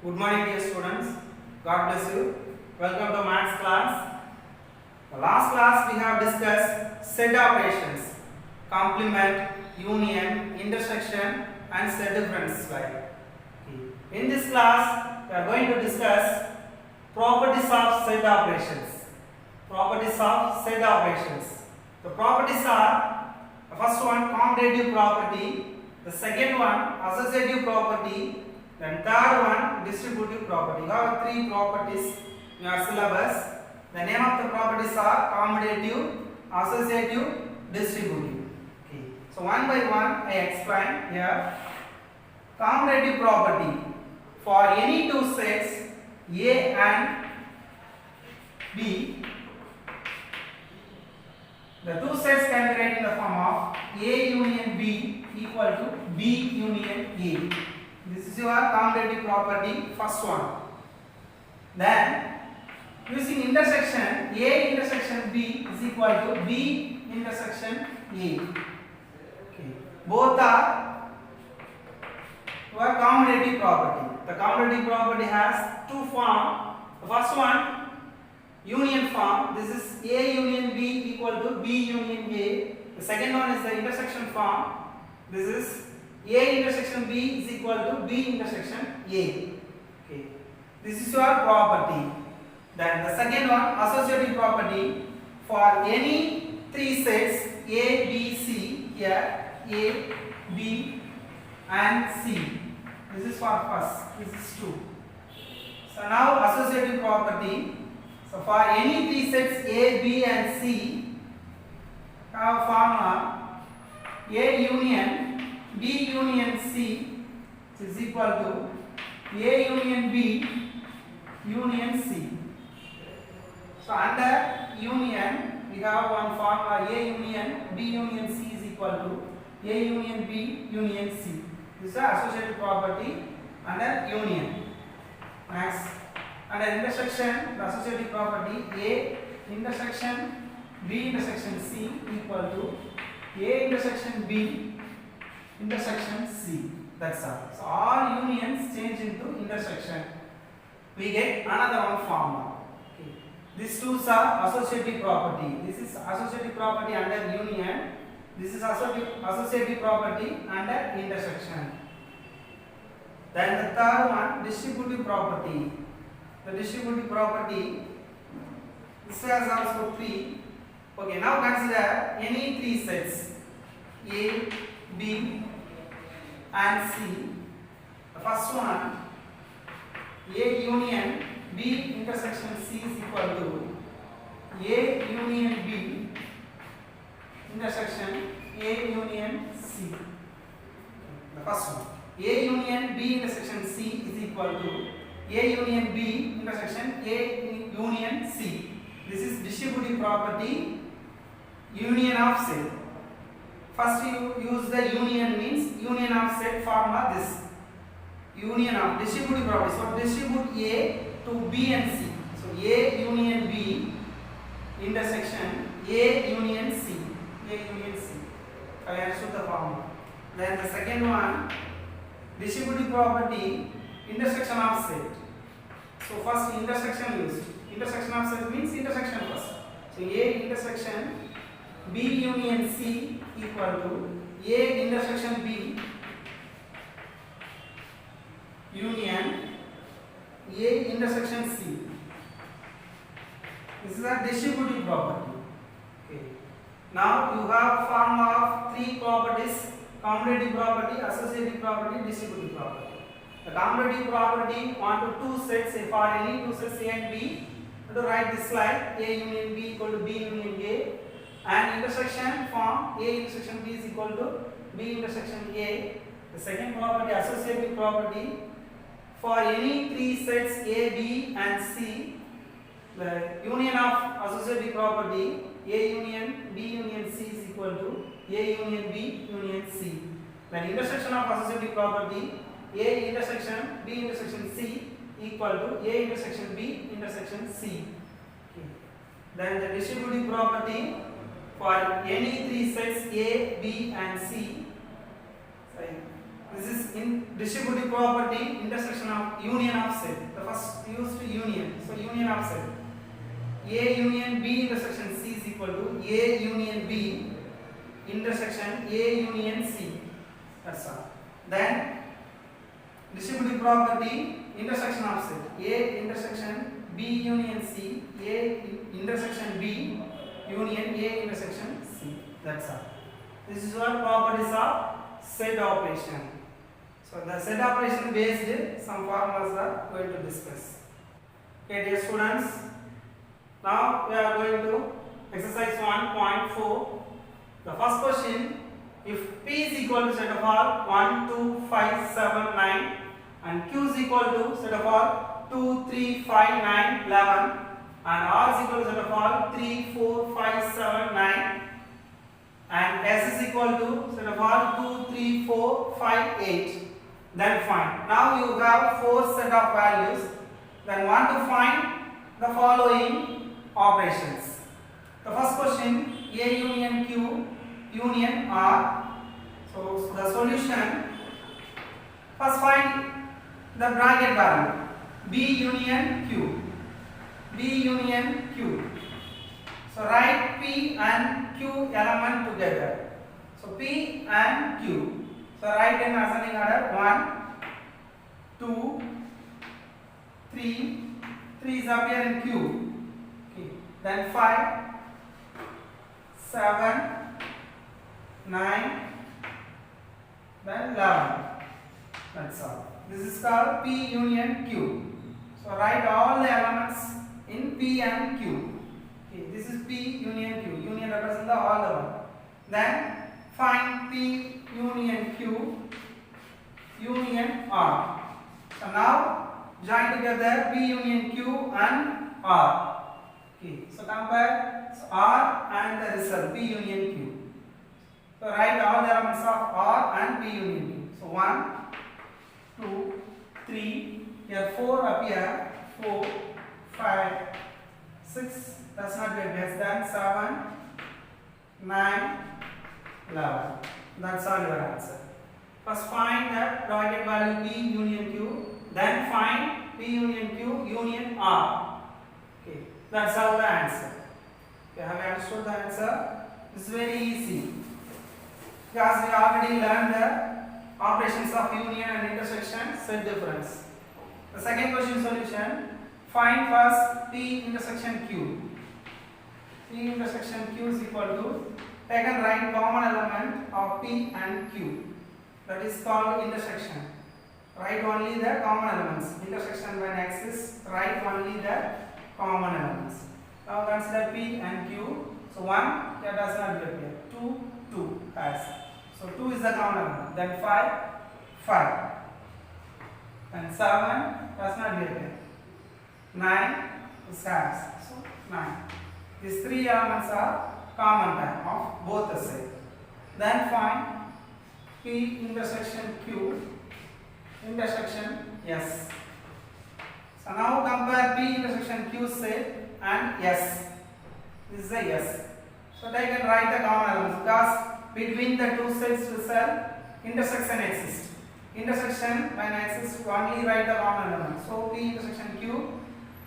Good morning dear students. God bless you. Welcome to maths class. The last class we have discussed set operations, complement, union, intersection and set difference slide. In this class we are going to discuss properties of set operations. Properties of set operations. The properties are the first one commutative property, the second one associative property, then third one distributive property. You have three properties in your syllabus. The name of the properties are commutative, associative, distributive. Okay. So one by one I explain here. Commutative property, for any two sets A and B, the two sets can be written in the form of A union B equal to B union A. This is your commutative property, first one. Then using intersection, A intersection B is equal to B intersection A. Okay. Both are your commutative property. The commutative property has two forms. The first one, union form. This is A union B equal to B union A. The second one is the intersection form. This is A intersection B is equal to B intersection A. Okay. This is your property. Then the second one, associative property, for any three sets A, B, C, here A, B and C. This is for first, this is 2. So now associative property. So for any three sets A, B and C, have formula A union B union C is equal to A union B union C. So under union we have one formula A union B union C is equal to A union B union C. This is the associative property under union. Next, under intersection, the associative property A intersection B intersection C equal to A intersection B intersection C. That's all. So all unions change into intersection. We get another one formula. Okay. These two are associative property. This is associative property under union. This is associative property under intersection. Then the third one, distributive property. The distributive property, this has also 3. Okay, now consider any three sets A, B and C. The first one, A union B intersection C is equal to A union B intersection A union C. The first one, A union B intersection C is equal to A union B intersection A union C. This is distributive property, union of set. First you use the union, means union of set formula, this union of distributive property. So distribute A to B and C. So A union B intersection A union C. A union C. I understood the formula. Then the second one, distributive property, intersection of set. So first intersection used. Intersection of set means intersection first. So A intersection B union C equal to A intersection B union A intersection C. This is a distributive property. Okay. Now you have formula of three properties: commutative property, associative property, distributive property. The commutative property want to two sets, for any two sets A and B. To write this like A union B equal to B union A, and intersection form A intersection B is equal to B intersection A. The second property, associative property, for any three sets A, B and C, the union of associative property A union B union C is equal to A union B union C. Then intersection of associative property A intersection B intersection C equal to A intersection B intersection C. Okay. Then the distributive property, for any three sets A, B and C, This is in distributive property intersection of union of set. The first used union. So union of set. A union B intersection C is equal to A union B intersection A union C. That's all. Then distributive property intersection of set. A intersection B union C. A intersection B union A intersection C. That's all. This is what properties of set operation. So the set operation based some formulas are going to discuss. Okay, dear students. Now we are going to exercise 1.4. The first question: if P is equal to set of all 1, 2, 5, 7, 9, and Q is equal to set of all 2, 3, 5, 9, 11, and R is equal to set of all 3, 4, 5, 7, 9, and S is equal to set of all 2, 3, 4, 5, 8. Then find. Now you have 4 set of values. Then want to find the following operations. The first question: A union Q union R. So the solution, first find the bracket value. B union Q. B union Q. So write P and Q element together. So P and Q. So write in ascending order 1, 2, 3. 3 is appear in Q. Okay. Then 5, 7, 9, then 11. That's all. This is called P union Q. So write all the elements in P and Q. Okay. This is P union Q. Union represents the all the one. Then find P union Q union R. So now join together P union Q and R. Okay. So compare R and the result P union Q. So write all the elements of R and P union Q. So 1, 2, 3. Here 4 appear. 4, 5, 6. Does not get less than 7, 9, 11. That's all your answer. First find the bracket value P union Q. Then find P union Q union R. Okay. That's all the answer. Okay, have you understood the answer? It's very easy. Because we already learned the operations of union and intersection, set difference. The second question solution: find first P intersection Q. P intersection Q is equal to, take and write common element of P and Q. That is called intersection. Write only the common elements. Intersection when exists, write only the common elements. Now consider P and Q. So 1 here does not appear. 2, 2 has. So 2 is the common element. Then 5, 5. And 7 does not appear. 9 is has. So 9. These 3 elements are common type of both the sides. Then find P intersection Q intersection S. So now compare P intersection Q set and S. This is a S. So they can write the common elements because between the two sets result intersection exists. Intersection when exists only write the common element. So P intersection Q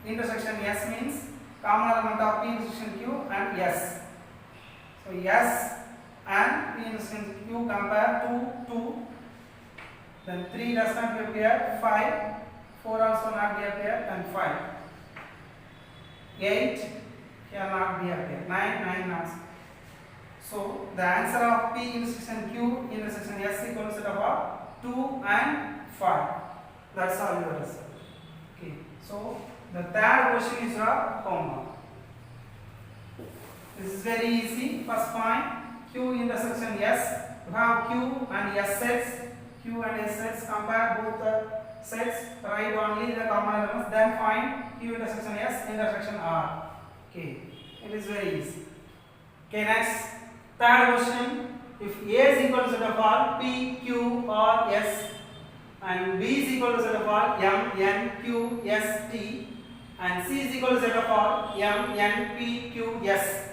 intersection S means common element of P intersection Q and S. So S and P intersection Q compare 2, 2. Then 3 does not appear, 5, 4 also not appear, and 5. 8 here not appear, 9, 9 also. So the answer of P intersection Q intersection S equals to what? 2 and 5. That's all your result. Okay. So the third question is your homework. This is very easy. First find Q intersection S. You have Q and S sets. Q and S sets, compare both the sets, write only the common elements, then find Q intersection S intersection R. Okay, it is very easy. Okay, next, third question: if A is equal to set of all P, Q, R, S, and B is equal to set of all M, N, Q, S, T, and C is equal to set of all M, N, P, Q, S,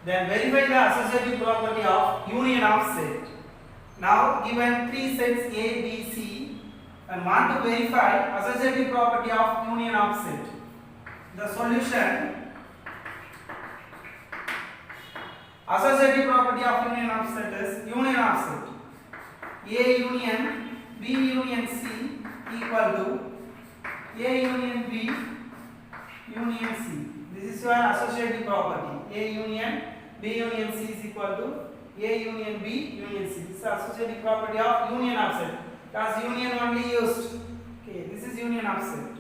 then verify the associative property of union of set. Now given three sets A, B, C and want to verify associative property of union of set. The solution, associative property of union of set is union of set A union B union C equal to A union B union C. This is your associative property. A union B union C is equal to A union B union C. This is associative property of union of set. Because union only used. Okay, this is union of set.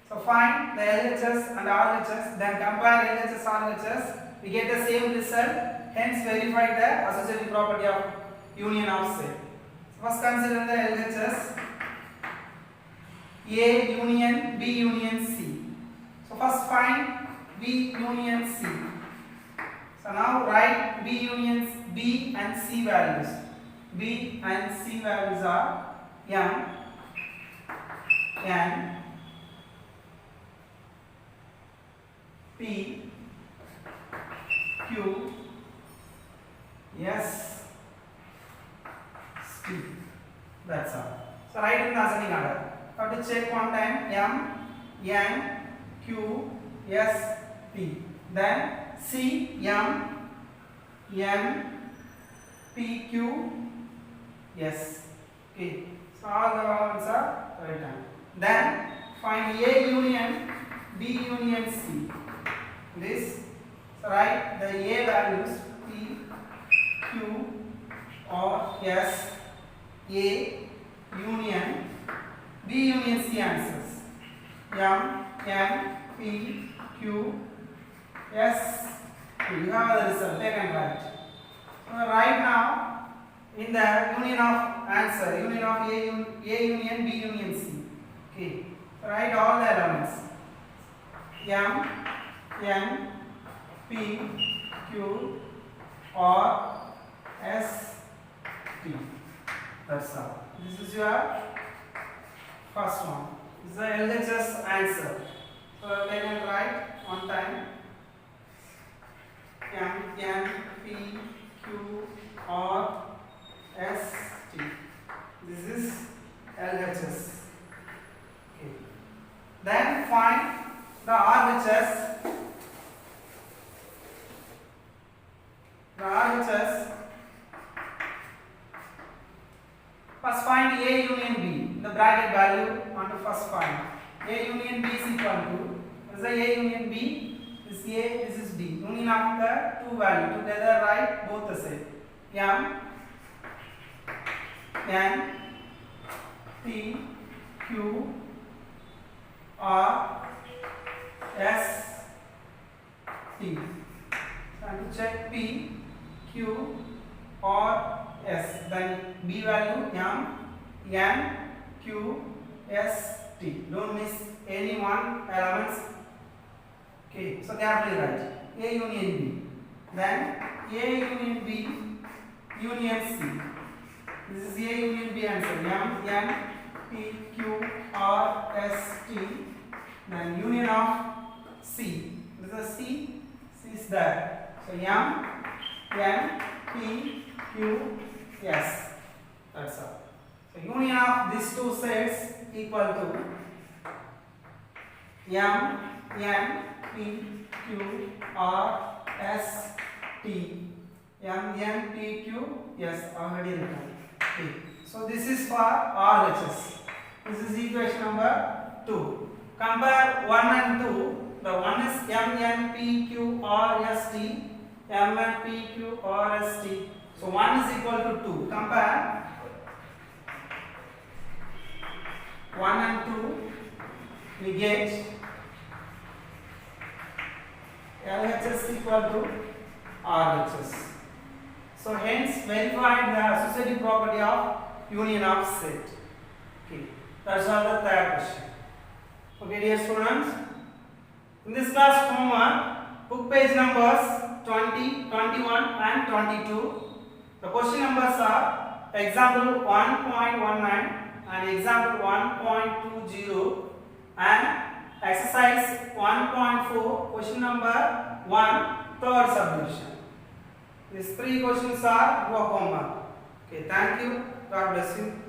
So find the LHS and RHS, then compare LHS RHS, we get the same result. Hence verify the associative property of union of set. So first consider the LHS A union B union C. So first find B union C. So now write B unions B and C values. B and C values are M, N, P, Q, S, T. That's all. So write in the ascending order. Have to check one time M, N, Q, S, T. Then C, M, N, P, Q, S. Okay. So all the ones are written. Then find A union B union C. This. So write the A values P, Q, or S. A union B union C answers. M, N, P, Q, S. You have the result. Take and write. So right now, in the union of answer, union of A union B union C. Okay. So write all the elements. M, N, P, Q, R, S, T. That's all. This is your first one. This is the LHS answer. So take and write one time. M, N, P, Q, R, S, T. This is LHS. Okay. Then find the RHS. The RHS. First find A union B. The bracket value on the first find. A union B is equal to. What is the A union B? This is A, this is B. Union of the two values. Together write both the same. M, N, P, Q, R, S, T. So I have to check P, Q, R, S. Then B value M, N, Q, S, T. Don't miss any one elements. Okay, so carefully write A union B. Then A union B union C. This is A union B answer. M, N, P, Q, R, S, T. Then union of C. This is C. C is there. So M, N, P, Q, S. That's all. So union of these two sets equal to M, N, P, Q, R, S, T. M, N, P, Q, S. Already written. Okay. So this is for RHS. This is equation number 2. Compare 1 and 2. The one is M, N, P, Q, R, S, T. M, N, P, Q, R, S, T. So 1 is equal to 2. Compare 1 and 2. We get LHS equal to RHS. So hence verified the associative property of union of set. Okay, that's all the third question. Okay, dear students, in this class homework, book page numbers 20, 21 and 22. The question numbers are example 1.19 and example 1.20 and exercise 1.4 question number 1 third subdivision. These three questions are your homework. Okay, thank you. God bless you.